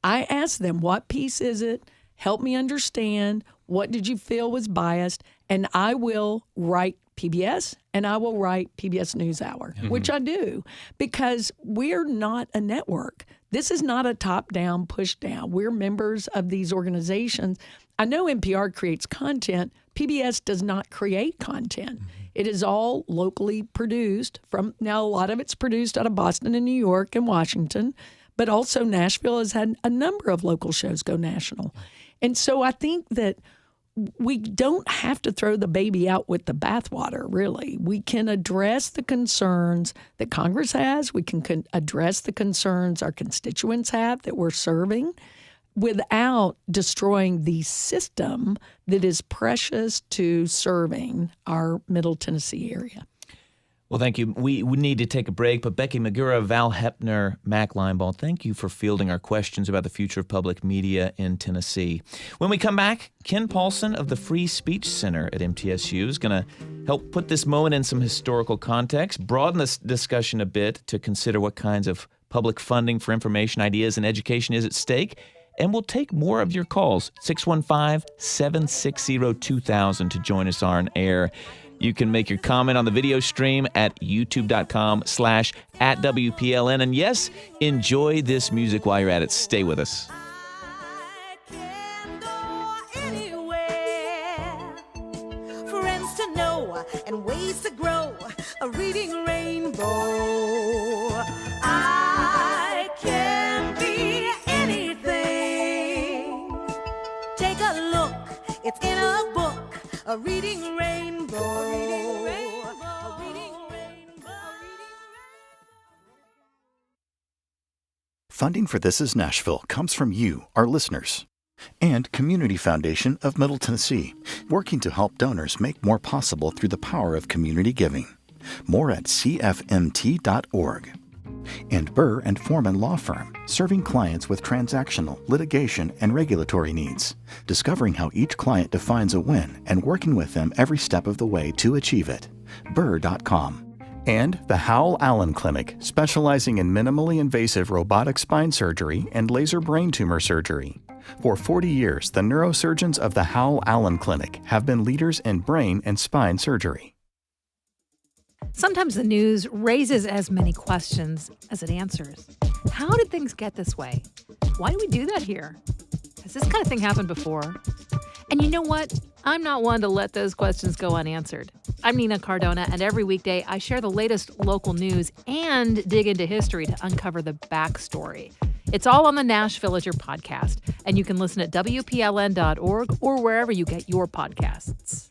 I ask them, what piece is it? Help me understand. What did you feel was biased? And I will write PBS and I will write PBS NewsHour, which I do, because we're not a network. This is not a top-down, push-down. We're members of these organizations. I know NPR creates content. PBS does not create content. It is all locally produced. Now, a lot of it's produced out of Boston and New York and Washington, but also Nashville has had a number of local shows go national. And so I think that we don't have to throw the baby out with the bathwater, really. We can address the concerns that Congress has. We can address the concerns our constituents have that we're serving without destroying the system that is precious to serving our Middle Tennessee area. Well, thank you. We need to take a break, but Becky, Magura, Val Hoeppner, Mack, Linebaugh, thank you for fielding our questions about the future of public media in Tennessee. When we come back, Ken Paulson of the Free Speech Center at MTSU is going to help put this moment in some historical context, broaden this discussion a bit to consider what kinds of public funding for information, ideas, and education is at stake. And we'll take more of your calls, 615-760-2000 to join us on air. You can make your comment on the video stream at youtube.com/@WPLN. And yes, enjoy this music while you're at it. Stay with us. Friends to know and ways to grow, a reading rainbow. I can be anything. Take a look, it's in a book, a reading rainbow. Funding for This Is Nashville comes from you, our listeners, and Community Foundation of Middle Tennessee, working to help donors make more possible through the power of community giving. More at cfmt.org. And Burr and Foreman Law Firm, serving clients with transactional, litigation, and regulatory needs, discovering how each client defines a win and working with them every step of the way to achieve it. Burr.com. And the Howell Allen Clinic, specializing in minimally invasive robotic spine surgery and laser brain tumor surgery. For 40 years, the neurosurgeons of the Howell Allen Clinic have been leaders in brain and spine surgery. Sometimes the news raises as many questions as it answers. How did things get this way? Why do we do that here? Has this kind of thing happened before? And you know what? I'm not one to let those questions go unanswered. I'm Nina Cardona, and every weekday I share the latest local news and dig into history to uncover the backstory. It's all on the Nashville Villager podcast, and you can listen at WPLN.org or wherever you get your podcasts.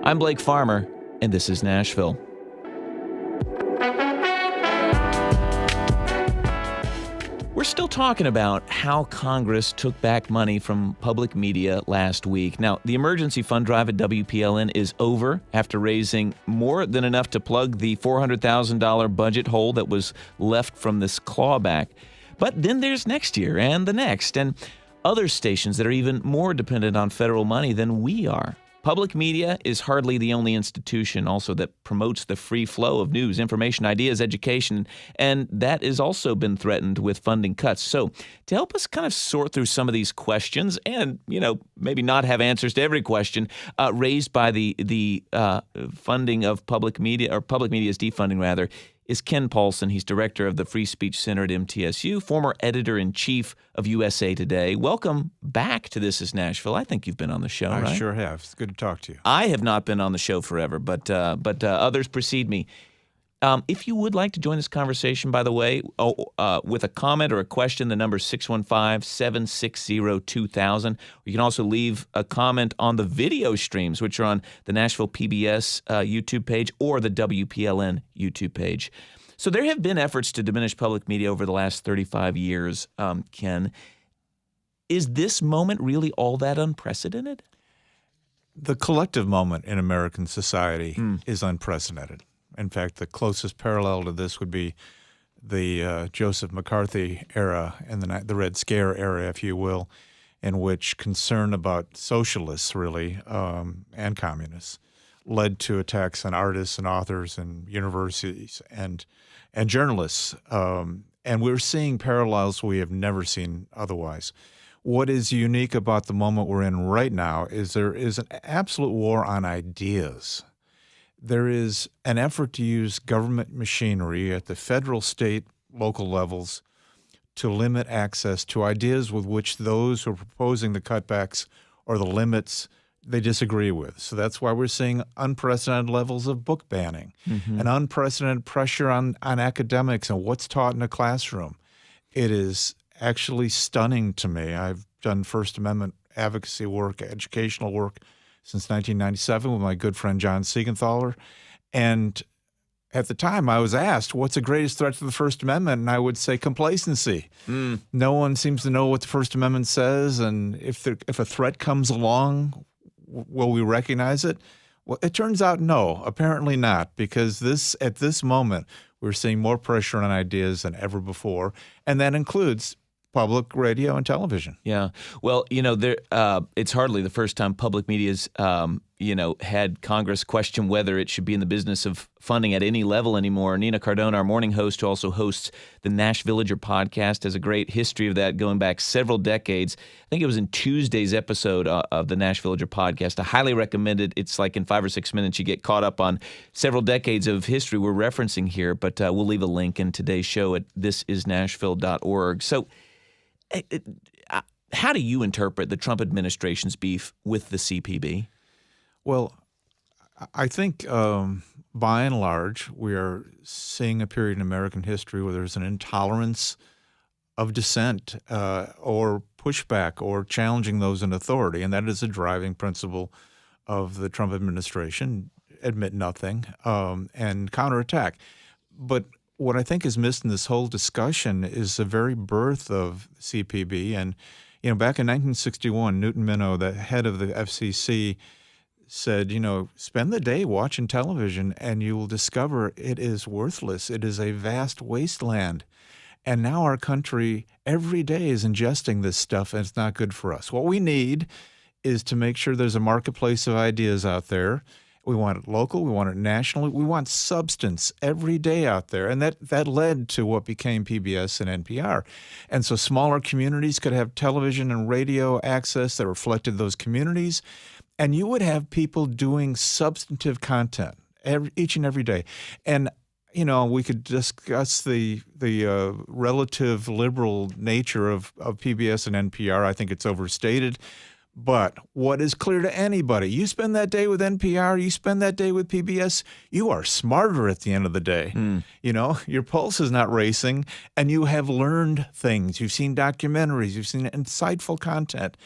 I'm Blake Farmer, and this is Nashville. We're still talking about how Congress took back money from public media last week. Now, the emergency fund drive at WPLN is over after raising more than enough to plug the $400,000 budget hole that was left from this clawback. But then there's next year and the next, and other stations that are even more dependent on federal money than we are. Public media is hardly the only institution also that promotes the free flow of news, information, ideas, education, and that has also been threatened with funding cuts. So to help us kind of sort through some of these questions and, maybe not have answers to every question raised by the funding of public media, or public media's defunding rather, is Ken Paulson. He's director of the Free Speech Center at MTSU, former editor-in-chief of USA Today. Welcome back to This Is Nashville. I think you've been on the show, right? I sure have. It's good to talk to you. I have not been on the show forever, but others precede me. If you would like to join this conversation, by the way, with a comment or a question, the number is 615-760-2000. You can also leave a comment on the video streams, which are on the Nashville PBS YouTube page or the WPLN YouTube page. So there have been efforts to diminish public media over the last 35 years, Ken. Is this moment really all that unprecedented? The collective moment in American society is unprecedented. In fact, the closest parallel to this would be the Joseph McCarthy era and the Red Scare era, if you will, in which concern about socialists, really, and communists, led to attacks on artists and authors and universities and journalists. And we're seeing parallels we have never seen otherwise. What is unique about the moment we're in right now is there is an absolute war on ideas. There is an effort to use government machinery at the federal, state, local levels to limit access to ideas with which those who are proposing the cutbacks or the limits they disagree with. So that's why we're seeing unprecedented levels of book banning and unprecedented pressure on academics and what's taught in a classroom. It is actually stunning to me. I've done First Amendment advocacy work, educational work, since 1997 with my good friend John Siegenthaler, and at the time, I was asked, what's the greatest threat to the First Amendment? And I would say complacency. No one seems to know what the First Amendment says. And if a threat comes along, will we recognize it? Well, it turns out no, apparently not, because at this moment, we're seeing more pressure on ideas than ever before. And that includes public radio and television. Yeah. Well, it's hardly the first time public media's, had Congress question whether it should be in the business of funding at any level anymore. Nina Cardona, our morning host, who also hosts the Nash Villager podcast, has a great history of that going back several decades. I think it was in Tuesday's episode of the Nash Villager podcast. I highly recommend it. It's like in 5 or 6 minutes, you get caught up on several decades of history we're referencing here, but we'll leave a link in today's show at thisisnashville.org. So, how do you interpret the Trump administration's beef with the CPB? Well, I think by and large, we are seeing a period in American history where there's an intolerance of dissent or pushback or challenging those in authority, and that is a driving principle of the Trump administration. Admit nothing and counterattack. But what I think is missed in this whole discussion is the very birth of CPB. And, back in 1961, Newton Minow, the head of the FCC, said, spend the day watching television and you will discover it is worthless. It is a vast wasteland. And now our country every day is ingesting this stuff, and it's not good for us. What we need is to make sure there's a marketplace of ideas out there. We want it local. We want it national. We want substance every day out there. And that led to what became PBS and NPR. And so smaller communities could have television and radio access that reflected those communities. And you would have people doing substantive content each and every day. And, we could discuss the relative liberal nature of PBS and NPR. I think it's overstated. But what is clear to anybody, you spend that day with NPR, you spend that day with PBS, you are smarter at the end of the day. Your pulse is not racing, and you have learned things. You've seen documentaries, you've seen insightful content.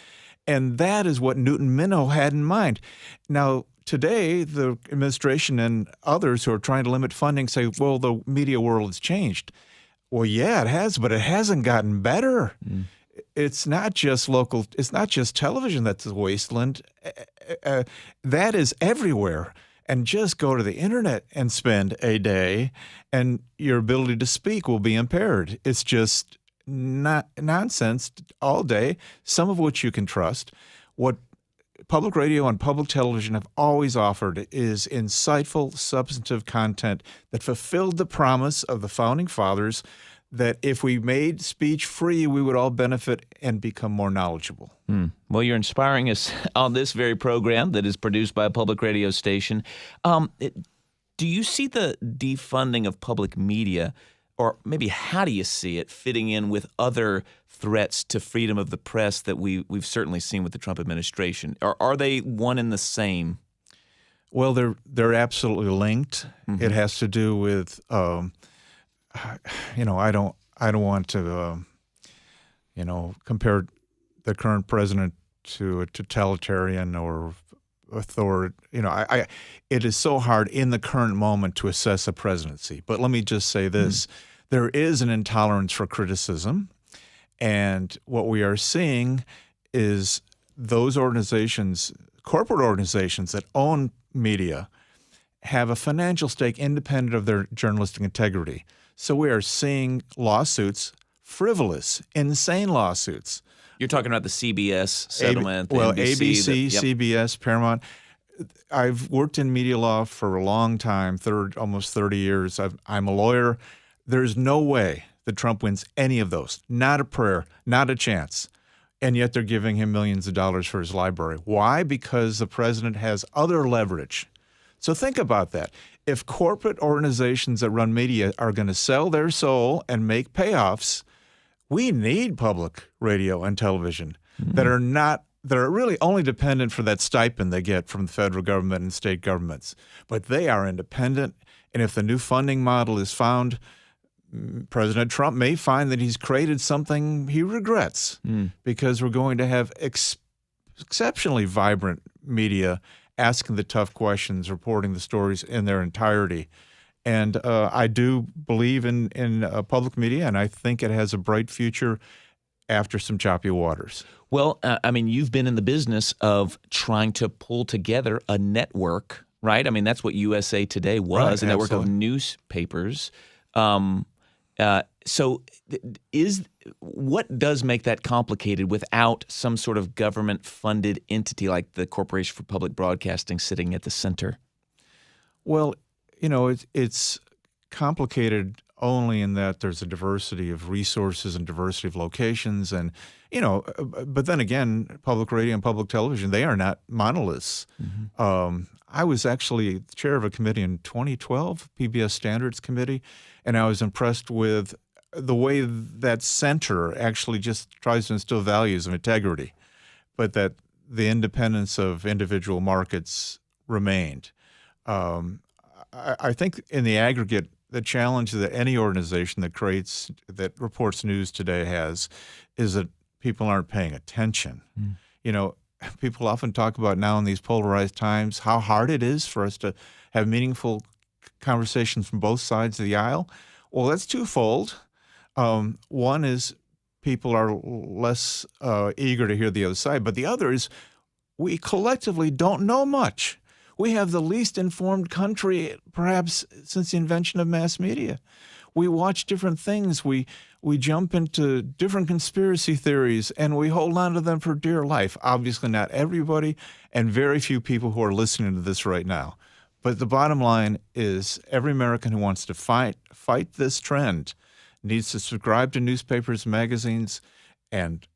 And that is what Newton Minow had in mind. Now, today, the administration and others who are trying to limit funding say, well, the media world has changed. Well, yeah, it has, but it hasn't gotten better. It's not just local. It's not just television that's a wasteland. That is everywhere. And just go to the internet and spend a day, and your ability to speak will be impaired. It's just not nonsense all day, some of which you can trust. What public radio and public television have always offered is insightful, substantive content that fulfilled the promise of the Founding Fathers that if we made speech free, we would all benefit and become more knowledgeable. Well, you're inspiring us on this very program that is produced by a public radio station. Do you see the defunding of public media, or maybe how do you see it fitting in with other threats to freedom of the press that we've certainly seen with the Trump administration? Or are they one and the same? Well, they're absolutely linked. It has to do with I don't want to, compare the current president to a totalitarian or authority. It is so hard in the current moment to assess a presidency. But let me just say this. There is an intolerance for criticism. And what we are seeing is those organizations, corporate organizations that own media, have a financial stake independent of their journalistic integrity. So we are seeing lawsuits, frivolous, insane lawsuits. You're talking about the CBS settlement, ABC, CBS, Paramount. I've worked in media law for a long time, almost 30 years. I'm a lawyer. There's no way that Trump wins any of those. Not a prayer, not a chance. And yet they're giving him millions of dollars for his library. Why? Because the president has other leverage. So think about that. If corporate organizations that run media are going to sell their soul and make payoffs, we need public radio and television that are really only dependent for that stipend they get from the federal government and state governments. But they are independent. And if the new funding model is found, President Trump may find that he's created something he regrets because we're going to have exceptionally vibrant media asking the tough questions, reporting the stories in their entirety. And I do believe in public media, and I think it has a bright future after some choppy waters. Well, I mean, you've been in the business of trying to pull together a network, right? I mean, that's what USA Today was, Right, a network absolutely. of newspapers. So what does make that complicated without some sort of government-funded entity like the Corporation for Public Broadcasting sitting at the center? Well, it's complicated only in that there's a diversity of resources and diversity of locations. And, but then again, public radio and public television, they are not monoliths. Mm-hmm. I was actually chair of a committee in 2012, PBS Standards Committee, and I was impressed with the way that center actually just tries to instill values of integrity, but that the independence of individual markets remained. I think in the aggregate, the challenge that any organization that reports news today has is that people aren't paying attention. People often talk about now in these polarized times how hard it is for us to have meaningful conversations from both sides of the aisle. Well, that's twofold. One is people are less eager to hear the other side, but the other is we collectively don't know much. We have the least informed country, perhaps, since the invention of mass media. We watch different things. We jump into different conspiracy theories, and we hold on to them for dear life. Obviously, not everybody, and very few people who are listening to this right now. But the bottom line is every American who wants to fight this trend needs to subscribe to newspapers, magazines, and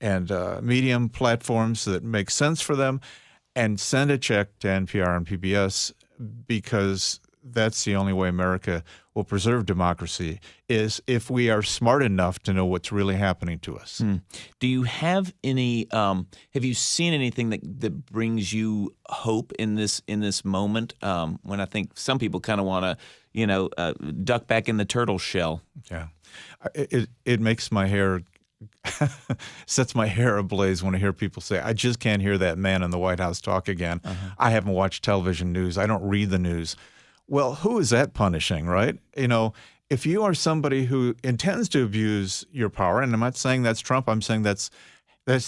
medium platforms that make sense for them, and send a check to NPR and PBS, because that's the only way America will preserve democracy, is if we are smart enough to know what's really happening to us. Do you have any? Have you seen anything that brings you hope in this moment? When I think some people kind of want to, duck back in the turtle shell. Yeah, it makes my hair. Sets my hair ablaze when I hear people say, I just can't hear that man in the White House talk again. I haven't watched television news. I don't read the news. Well, who is that punishing, right? If you are somebody who intends to abuse your power, and I'm not saying that's Trump, I'm saying that's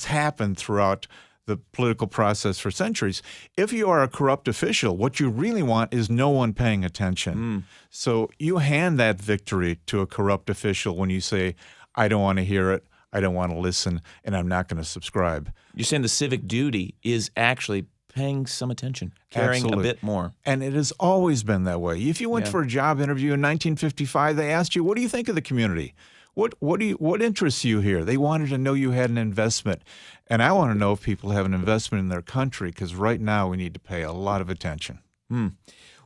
happened throughout the political process for centuries. If you are a corrupt official, what you really want is no one paying attention. So you hand that victory to a corrupt official when you say, I don't want to hear it, I don't want to listen, and I'm not going to subscribe. You're saying the civic duty is actually paying some attention, caring Absolutely. a bit more. And it has always been that way. If you went for a job interview in 1955, they asked you, what do you think of the community? What interests you here? They wanted to know you had an investment. And I want to know if people have an investment in their country, because right now we need to pay a lot of attention.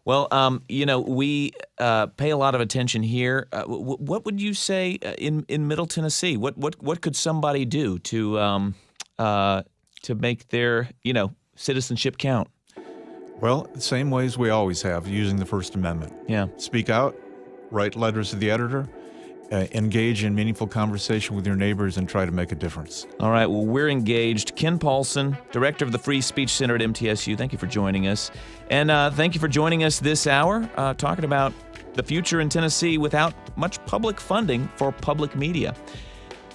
Well, we pay a lot of attention here. What would you say in Middle Tennessee? What could somebody do to make their citizenship count? Well, the same ways we always have, using the First Amendment. Yeah. Speak out, write letters to the editor, engage in meaningful conversation with your neighbors, and try to make a difference. All right. Well, we're engaged. Ken Paulson, director of the Free Speech Center at MTSU. Thank you for joining us. And thank you for joining us this hour, talking about the future in Tennessee without much public funding for public media.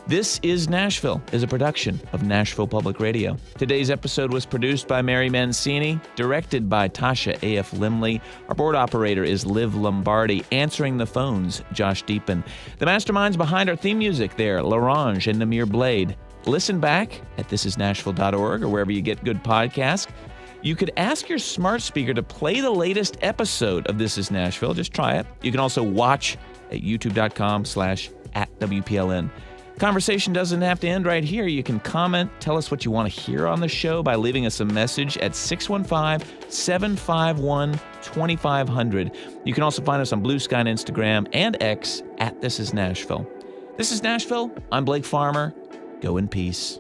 This is Nashville is a production of Nashville Public Radio. Today's episode was produced by Mary Mancini, directed by Tasha A.F. Limley. Our board operator is Liv Lombardi. Answering the phones, Josh Deepen. The masterminds behind our theme music there, Larange and Namir Blade. Listen back at thisisnashville.org or wherever you get good podcasts. You could ask your smart speaker to play the latest episode of This Is Nashville. Just try it. You can also watch at youtube.com/@WPLN. Conversation doesn't have to end right here. You can comment, tell us what you want to hear on the show by leaving us a message at 615-751-2500. You can also find us on Blue Sky and Instagram and X at This Is Nashville. This is Nashville. I'm Blake Farmer. Go in peace.